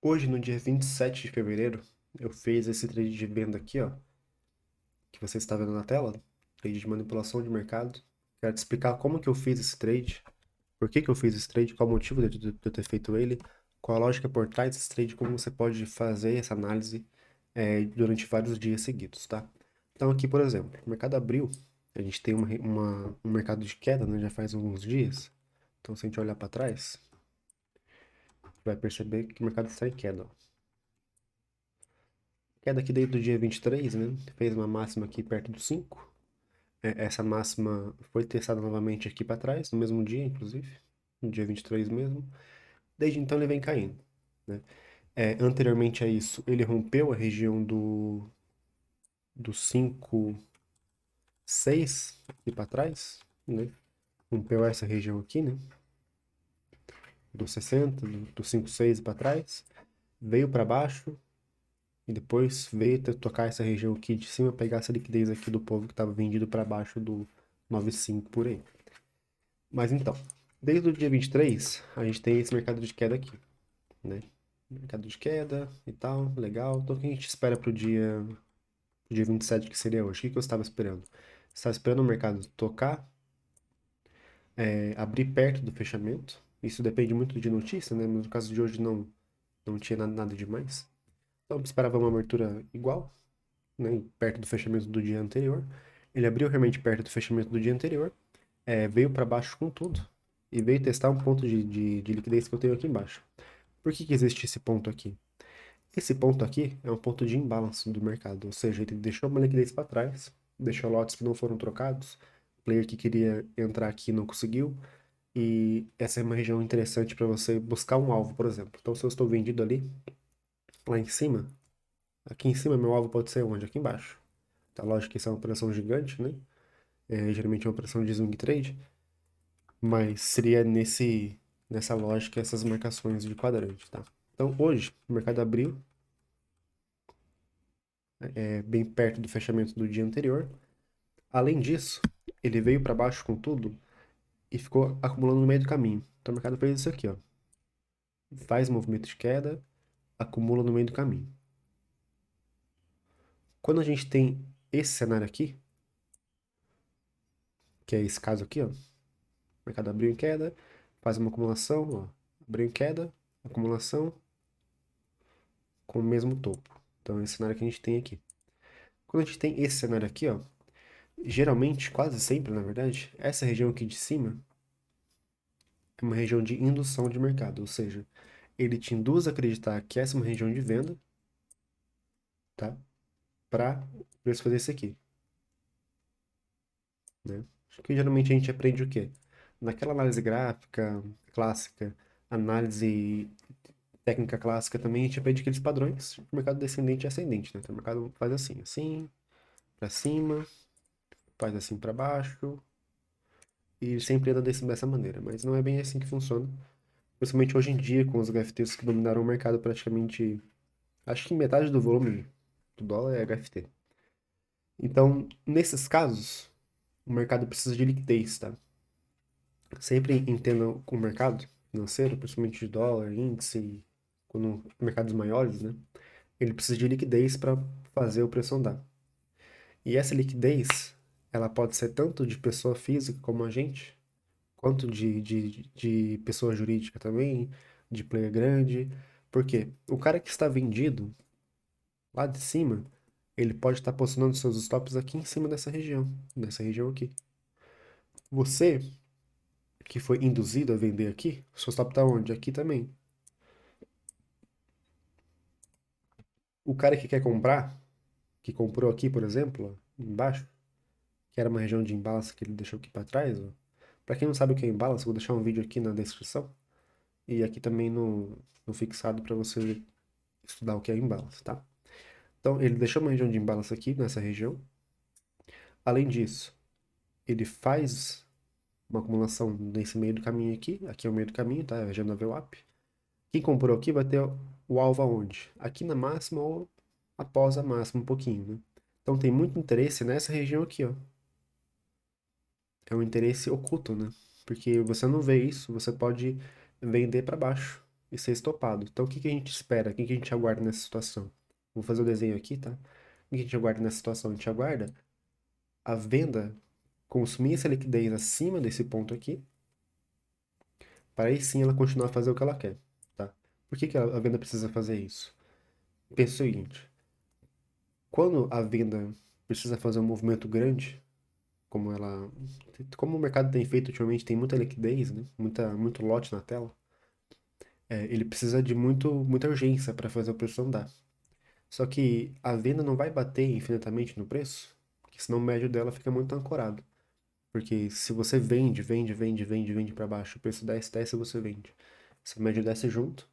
Hoje, no dia 27 de fevereiro, eu fiz esse trade de venda aqui, ó, que você está vendo na tela, trade de manipulação de mercado. Quero te explicar como que eu fiz esse trade, por que que eu fiz esse trade, qual o motivo de eu ter feito ele, qual a lógica por trás desse trade, como você pode fazer essa análise durante vários dias seguidos, tá? Então aqui, por exemplo, o mercado abriu, a gente tem um mercado de queda, né, já faz alguns dias. Então se a gente olhar para trás, vai perceber que o mercado está em queda, ó. Queda aqui desde o dia 23, né? Fez uma máxima aqui perto do 5. Essa máxima foi testada novamente aqui para trás, no mesmo dia, inclusive, no dia 23 mesmo. Desde então ele vem caindo, né? Anteriormente a isso, ele rompeu a região do 5, 6 aqui para trás, né? Rompeu essa região aqui, né? Do 60, do 5, 6 para trás. Veio para baixo, e depois veio tocar essa região aqui de cima, pegar essa liquidez aqui do povo que estava vendido para baixo do 9,5 por aí. Mas então, desde o dia 23, a gente tem esse mercado de queda aqui, né? Mercado de queda e tal, legal. Então, o que a gente espera pro dia 27, que seria hoje? O que que eu estava esperando? Estava esperando o mercado tocar, abrir perto do fechamento. Isso depende muito de notícia, né? Mas no caso de hoje não tinha nada demais. Então, eu esperava uma abertura igual, né, perto do fechamento do dia anterior. Ele abriu realmente perto do fechamento do dia anterior, veio para baixo com tudo e veio testar um ponto de liquidez que eu tenho aqui embaixo. Por que que existe esse ponto aqui? Esse ponto aqui é um ponto de imbalance do mercado, ou seja, ele deixou uma liquidez para trás, deixou lotes que não foram trocados, o player que queria entrar aqui não conseguiu, e essa é uma região interessante para você buscar um alvo, por exemplo. Então, se eu estou vendido ali, lá em cima, aqui em cima meu alvo pode ser onde? Aqui embaixo. Tá, lógico que isso é uma operação gigante, né? Geralmente é uma operação de swing trade, mas seria nessa lógica essas marcações de quadrante, tá? Então hoje o mercado abriu bem perto do fechamento do dia anterior. Além disso, ele veio para baixo com tudo e ficou acumulando no meio do caminho. Então o mercado fez isso aqui, ó. Faz movimento de queda, acumula no meio do caminho. Quando a gente tem esse cenário aqui, que é esse caso aqui, ó, o mercado abriu em queda, faz uma acumulação, ó, abriu em queda, acumulação, com o mesmo topo. Então, é esse cenário que a gente tem aqui. Quando a gente tem esse cenário aqui, ó, geralmente, quase sempre, na verdade, essa região aqui de cima é uma região de indução de mercado, ou seja, ele te induz a acreditar que essa é uma região de venda, tá? Para você fazer isso aqui, né? Acho que geralmente a gente aprende o quê? Naquela análise gráfica clássica, análise técnica clássica também, a gente aprende aqueles padrões de mercado descendente e ascendente, né? Então, o mercado faz assim, assim, para cima, faz assim para baixo, e sempre anda dessa maneira, mas não é bem assim que funciona. Principalmente hoje em dia, com os HFTs que dominaram o mercado praticamente, acho que metade do volume do dólar é HFT. Então, nesses casos, o mercado precisa de liquidez, tá? Sempre entendam o mercado financeiro, principalmente de dólar, índice, quando mercados maiores, né? Ele precisa de liquidez para fazer o preço andar. E essa liquidez, ela pode ser tanto de pessoa física como a gente, quanto de pessoa jurídica também, de player grande. Porque o cara que está vendido lá de cima, ele pode estar posicionando seus stops aqui em cima dessa região aqui. Você que foi induzido a vender aqui, seu stop está onde? Aqui também. O cara que quer comprar, que comprou aqui, por exemplo, ó, embaixo, que era uma região de imbalance que ele deixou aqui para trás, ó. Para quem não sabe o que é imbalance, eu vou deixar um vídeo aqui na descrição e aqui também no fixado para você estudar o que é imbalance, tá? Então, ele deixou uma região de imbalance aqui, nessa região. Além disso, ele faz uma acumulação nesse meio do caminho aqui. Aqui é o meio do caminho, tá? É a região da VWAP. Quem comprou aqui vai ter o alvo aonde? Aqui na máxima ou após a máxima, um pouquinho, né? Então, tem muito interesse nessa região aqui, ó. É um interesse oculto, né? Porque você não vê isso, você pode vender para baixo e ser estopado. Então, o que que a gente espera? O que que a gente aguarda nessa situação? Vou fazer o desenho aqui, tá? O que a gente aguarda nessa situação? A gente aguarda a venda consumir essa liquidez acima desse ponto aqui, para aí sim ela continuar a fazer o que ela quer, tá? Por que que a venda precisa fazer isso? Pensa o seguinte, quando a venda precisa fazer um movimento grande, como o mercado tem feito ultimamente, tem muita liquidez, né? Muito lote na tela, ele precisa de muita urgência para fazer o preço andar. Só que a venda não vai bater infinitamente no preço, porque senão o médio dela fica muito ancorado. Porque se você vende para baixo, o preço desce, você vende. Se o médio desce junto,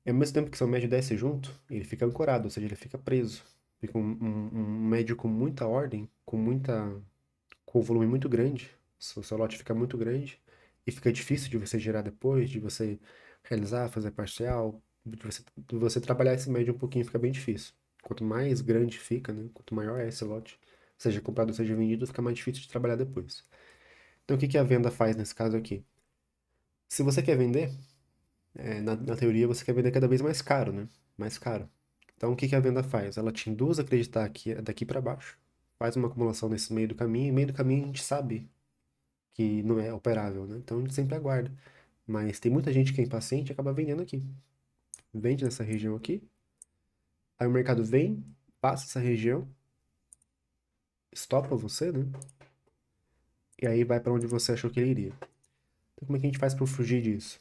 e ao mesmo tempo que seu médio desce junto, ele fica ancorado, ou seja, ele fica preso. Fica um médio com muita ordem, com um volume muito grande, seu lote fica muito grande, e fica difícil de você gerar depois, de você realizar, fazer parcial, de você trabalhar esse médio um pouquinho fica bem difícil. Quanto mais grande fica, né? Quanto maior é esse lote, seja comprado ou seja vendido, fica mais difícil de trabalhar depois. Então, o que que a venda faz nesse caso aqui? Se você quer vender, na teoria você quer vender cada vez mais caro, né? Mais caro. Então, o que que a venda faz? Ela te induz a acreditar que é daqui para baixo, faz uma acumulação nesse meio do caminho, e meio do caminho a gente sabe que não é operável, né? Então, a gente sempre aguarda. Mas tem muita gente que é impaciente e acaba vendendo aqui. Vende nessa região aqui, aí o mercado vem, passa essa região, estopa você, né? E aí vai para onde você achou que ele iria. Então, como é que a gente faz para fugir disso?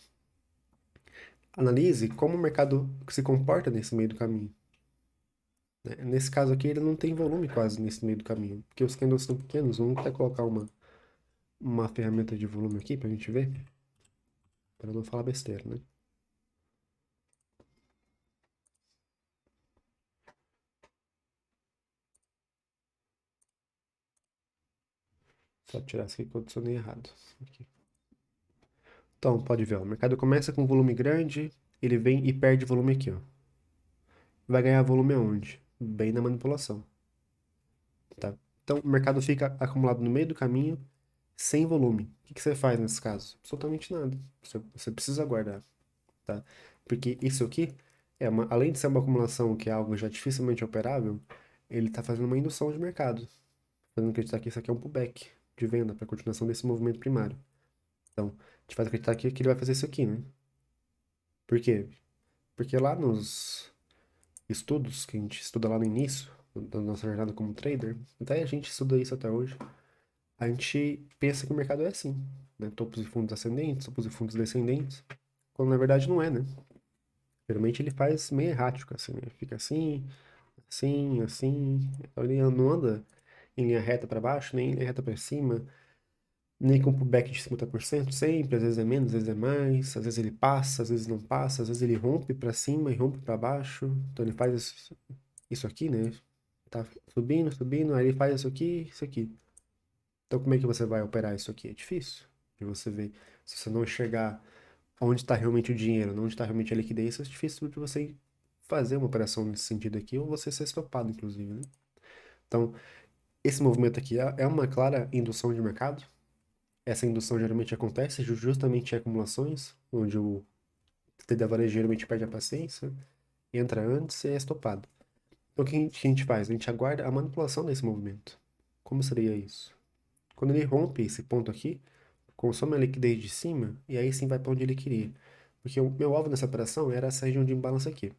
Analise como o mercado se comporta nesse meio do caminho, né? Nesse caso aqui, ele não tem volume quase nesse meio do caminho, porque os candles são pequenos. Vamos até colocar uma ferramenta de volume aqui pra gente ver, para não falar besteira, né? Só tirar isso aqui que eu adicionei errado. Aqui. Então, pode ver, ó, o mercado começa com volume grande, ele vem e perde volume aqui, ó. Vai ganhar volume aonde? Bem na manipulação, tá? Então, o mercado fica acumulado no meio do caminho, sem volume. O que que você faz nesse caso? Absolutamente nada. Você precisa aguardar, tá? Porque isso aqui, além de ser uma acumulação que é algo já dificilmente operável, ele está fazendo uma indução de mercado, fazendo acreditar que isso aqui é um pullback de venda para continuação desse movimento primário. Então, te faz acreditar que ele vai fazer isso aqui, né? Por quê? Porque lá nos estudos que a gente estuda lá no início da nossa jornada como trader, até a gente estuda isso até hoje, a gente pensa que o mercado é assim, né? Topos e fundos ascendentes, topos e fundos descendentes, quando na verdade não é, né? Geralmente ele faz meio errático, assim, né? Fica assim, assim, assim. Então ele não anda em linha reta para baixo, nem em linha reta para cima, nem com pullback de 50% sempre. Às vezes é menos, às vezes é mais. Às vezes ele passa, às vezes não passa. Às vezes ele rompe para cima e rompe para baixo. Então ele faz isso aqui, né? Tá subindo, subindo, aí ele faz isso aqui, isso aqui. Então como é que você vai operar isso aqui? É difícil de você ver. Se você não enxergar onde está realmente o dinheiro, onde está realmente a liquidez, é difícil de você fazer uma operação nesse sentido aqui, ou você ser estopado, inclusive, né? Então, esse movimento aqui é uma clara indução de mercado. Essa indução geralmente acontece justamente em acumulações, onde o trader varejo geralmente perde a paciência, entra antes e é estopado. Então, o que a gente faz? A gente aguarda a manipulação desse movimento. Como seria isso? Quando ele rompe esse ponto aqui, consome a liquidez de cima, e aí sim vai para onde ele queria. Porque o meu alvo nessa operação era essa região de imbalance aqui.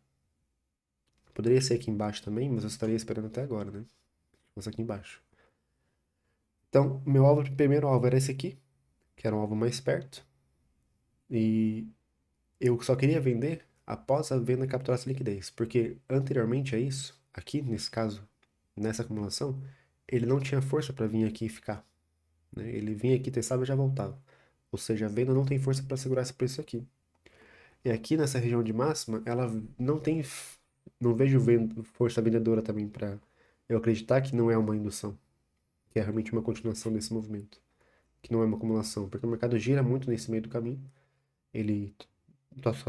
Poderia ser aqui embaixo também, mas eu estaria esperando até agora, né? Se fosse aqui embaixo. Então, meu primeiro alvo era esse aqui, que era um alvo mais perto. E eu só queria vender após a venda capturar essa liquidez. Porque anteriormente a isso, aqui nesse caso, nessa acumulação, ele não tinha força para vir aqui e ficar, né? Ele vinha aqui, testava e já voltava. Ou seja, a venda não tem força para segurar esse preço aqui. E aqui nessa região de máxima, ela não tem. Não vejo força vendedora também para eu acreditar que não é uma indução, que é realmente uma continuação desse movimento, que não é uma acumulação, porque o mercado gira muito nesse meio do caminho. Ele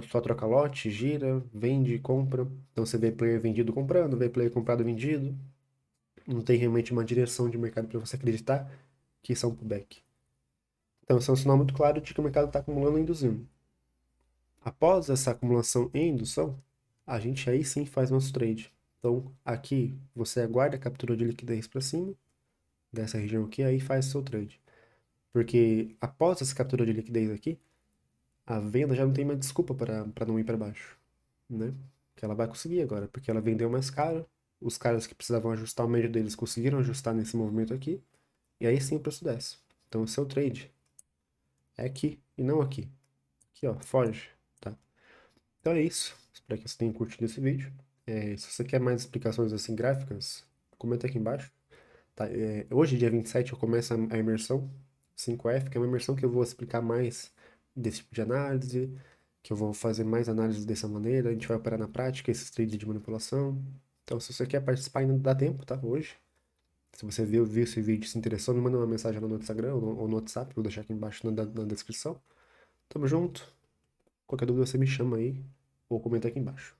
só troca lote, gira, vende, compra. Então você vê player vendido comprando, vê player comprado vendido. Não tem realmente uma direção de mercado para você acreditar que isso é um pullback. Então isso é um sinal muito claro de que o mercado está acumulando e induzindo. Após essa acumulação em indução, a gente aí sim faz nosso trade. Então, aqui você aguarda a captura de liquidez para cima, dessa região aqui, aí faz o seu trade. Porque após essa captura de liquidez aqui, a venda já não tem mais desculpa para não ir para baixo, né? Que ela vai conseguir agora, porque ela vendeu mais caro, os caras que precisavam ajustar o médio deles conseguiram ajustar nesse movimento aqui, e aí sim o preço desce. Então o seu trade é aqui e não aqui. Aqui, ó, foge, tá? Então é isso. Espero que você tenha curtido esse vídeo. Se você quer mais explicações assim gráficas, comenta aqui embaixo. Tá? Hoje, dia 27, eu começo a imersão 5F, que é uma imersão que eu vou explicar mais desse tipo de análise, que eu vou fazer mais análises dessa maneira, a gente vai operar na prática esses trades de manipulação. Então, se você quer participar, ainda dá tempo, tá? Hoje. Se você viu esse vídeo e se interessou, me manda uma mensagem lá no Instagram ou no WhatsApp, vou deixar aqui embaixo na descrição. Tamo junto. Qualquer dúvida você me chama aí ou comenta aqui embaixo.